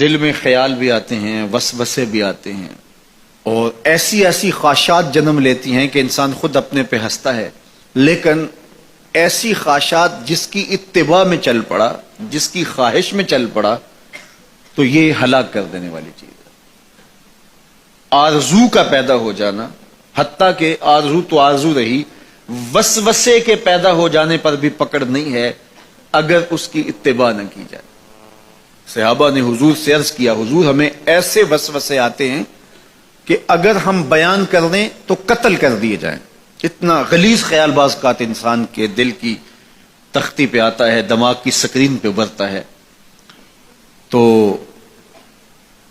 دل میں خیال بھی آتے ہیں، وسوسے بھی آتے ہیں، اور ایسی ایسی خواہشات جنم لیتی ہیں کہ انسان خود اپنے پہ ہنستا ہے، لیکن ایسی خواہشات جس کی اتباع میں چل پڑا، جس کی خواہش میں چل پڑا، تو یہ ہلاک کر دینے والی چیز ہے۔ آرزو کا پیدا ہو جانا، حتیٰ کہ آرزو تو آرزو رہی، وسوسے کے پیدا ہو جانے پر بھی پکڑ نہیں ہے اگر اس کی اتباع نہ کی جائے۔ صحابہ نے حضور سے عرض کیا، حضور ہمیں ایسے وسوسے آتے ہیں کہ اگر ہم بیان کر دیں تو قتل کر دیے جائیں۔ اتنا غلیظ خیال بعض اوقات انسان کے دل کی تختی پہ آتا ہے، دماغ کی سکرین پہ ابھرتا ہے۔ تو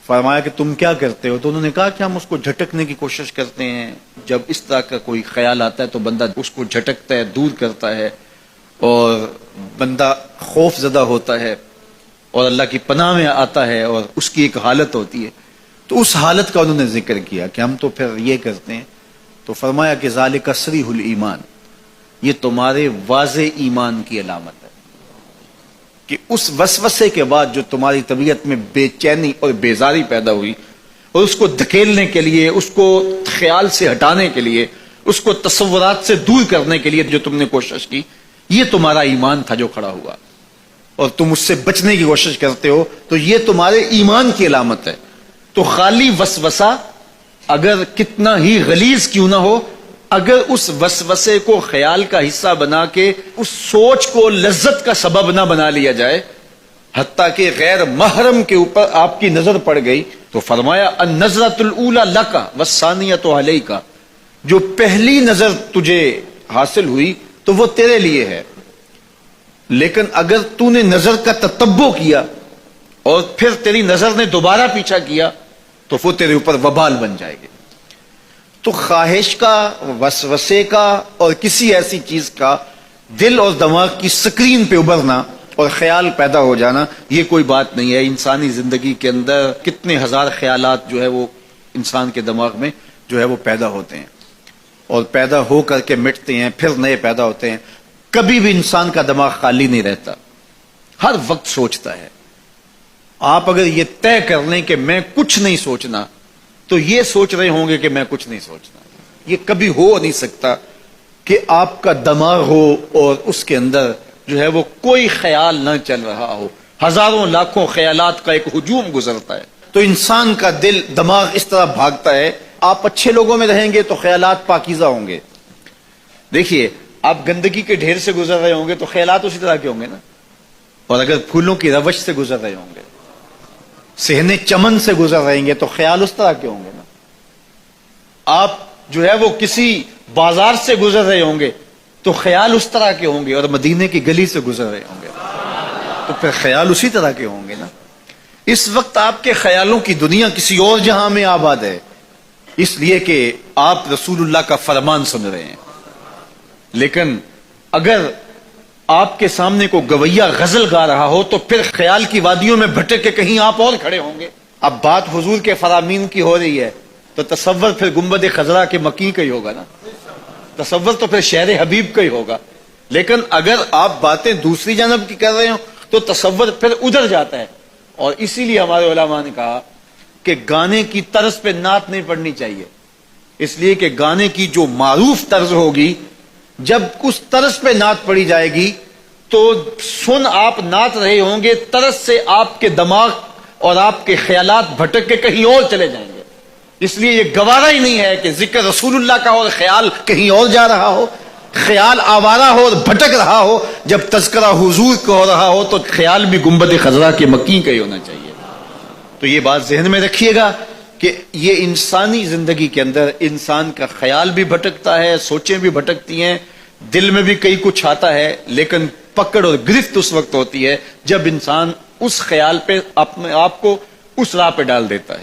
فرمایا کہ تم کیا کرتے ہو؟ تو انہوں نے کہا کہ ہم اس کو جھٹکنے کی کوشش کرتے ہیں، جب اس طرح کا کوئی خیال آتا ہے تو بندہ اس کو جھٹکتا ہے، دور کرتا ہے، اور بندہ خوف زدہ ہوتا ہے اور اللہ کی پناہ میں آتا ہے، اور اس کی ایک حالت ہوتی ہے۔ تو اس حالت کا انہوں نے ذکر کیا کہ ہم تو پھر یہ کرتے ہیں۔ تو فرمایا کہ ذالک صریح الایمان، یہ تمہارے واضح ایمان کی علامت ہے کہ اس وسوسے کے بعد جو تمہاری طبیعت میں بے چینی اور بیزاری پیدا ہوئی، اور اس کو دھکیلنے کے لیے، اس کو خیال سے ہٹانے کے لیے، اس کو تصورات سے دور کرنے کے لیے جو تم نے کوشش کی، یہ تمہارا ایمان تھا جو کھڑا ہوا، اور تم اس سے بچنے کی کوشش کرتے ہو، تو یہ تمہارے ایمان کی علامت ہے۔ تو خالی وسوسہ اگر کتنا ہی غلیظ کیوں نہ ہو، اگر اس وسوسے کو خیال کا حصہ بنا کے اس سوچ کو لذت کا سبب نہ بنا لیا جائے، حتیٰ کہ غیر محرم کے اوپر آپ کی نظر پڑ گئی، تو فرمایا النظرۃ الاولی لک والثانیۃ علیک، جو پہلی نظر تجھے حاصل ہوئی تو وہ تیرے لیے ہے، لیکن اگر تو نے نظر کا تتبع کیا اور پھر تیری نظر نے دوبارہ پیچھا کیا تو وہ تیرے اوپر وبال بن جائے گی۔ تو خواہش کا، وسوسے کا، اور کسی ایسی چیز کا دل اور دماغ کی سکرین پہ ابھرنا اور خیال پیدا ہو جانا، یہ کوئی بات نہیں ہے۔ انسانی زندگی کے اندر کتنے ہزار خیالات جو ہے وہ انسان کے دماغ میں جو ہے وہ پیدا ہوتے ہیں، اور پیدا ہو کر کے مٹتے ہیں، پھر نئے پیدا ہوتے ہیں۔ کبھی بھی انسان کا دماغ خالی نہیں رہتا، ہر وقت سوچتا ہے۔ آپ اگر یہ طے کر لیں کہ میں کچھ نہیں سوچنا، تو یہ سوچ رہے ہوں گے کہ میں کچھ نہیں سوچنا۔ یہ کبھی ہو نہیں سکتا کہ آپ کا دماغ ہو اور اس کے اندر جو ہے وہ کوئی خیال نہ چل رہا ہو۔ ہزاروں لاکھوں خیالات کا ایک ہجوم گزرتا ہے، تو انسان کا دل، دماغ اس طرح بھاگتا ہے۔ آپ اچھے لوگوں میں رہیں گے تو خیالات پاکیزہ ہوں گے۔ دیکھیے، آپ گندگی کے ڈھیر سے گزر رہے ہوں گے تو خیالات اسی طرح کے ہوں گے نا، اور اگر پھولوں کی روش سے گزر رہے ہوں گے، صحن چمن سے گزر رہیں گے تو خیال اس طرح کے ہوں گے نا۔ آپ جو ہے وہ کسی بازار سے گزر رہے ہوں گے تو خیال اس طرح کے ہوں گے، اور مدینے کی گلی سے گزر رہے ہوں گے تو پھر خیال اسی طرح کے ہوں گے نا۔ اس وقت آپ کے خیالوں کی دنیا کسی اور جہاں میں آباد ہے، اس لیے کہ آپ رسول اللہ کا فرمان سن رہے ہیں۔ لیکن اگر آپ کے سامنے کو گویا غزل گا رہا ہو تو پھر خیال کی وادیوں میں بھٹک کے کہیں آپ اور کھڑے ہوں گے۔ اب بات حضور کے فرامین کی ہو رہی ہے تو تصور پھر گنبد خضرا کے مکی کا ہی ہوگا نا، تصور تو پھر شہر حبیب کا ہی ہوگا۔ لیکن اگر آپ باتیں دوسری جانب کی کر رہے ہوں تو تصور پھر ادھر جاتا ہے، اور اسی لیے ہمارے علماء نے کہا کہ گانے کی طرز پہ نعت نہیں پڑھنی چاہیے، اس لیے کہ گانے کی جو معروف طرز ہوگی، جب اس طرز پہ نعت پڑھی جائے گی تو سن آپ نعت رہے ہوں گے، طرز سے آپ کے دماغ اور آپ کے خیالات بھٹک کے کہیں اور چلے جائیں گے۔ اس لیے یہ گوارا ہی نہیں ہے کہ ذکر رسول اللہ کا اور خیال کہیں اور جا رہا ہو، خیال آوارہ ہو اور بھٹک رہا ہو۔ جب تذکرہ حضور کا ہو رہا ہو تو خیال بھی گنبد خضرا کے مکی کا ہی ہونا چاہیے۔ تو یہ بات ذہن میں رکھیے گا کہ یہ انسانی زندگی کے اندر انسان کا خیال بھی بھٹکتا ہے، سوچیں بھی بھٹکتی ہیں، دل میں بھی کئی کچھ آتا ہے، لیکن پکڑ اور گرفت اس وقت ہوتی ہے جب انسان اس خیال پہ اپنے آپ کو اس راہ پہ ڈال دیتا ہے۔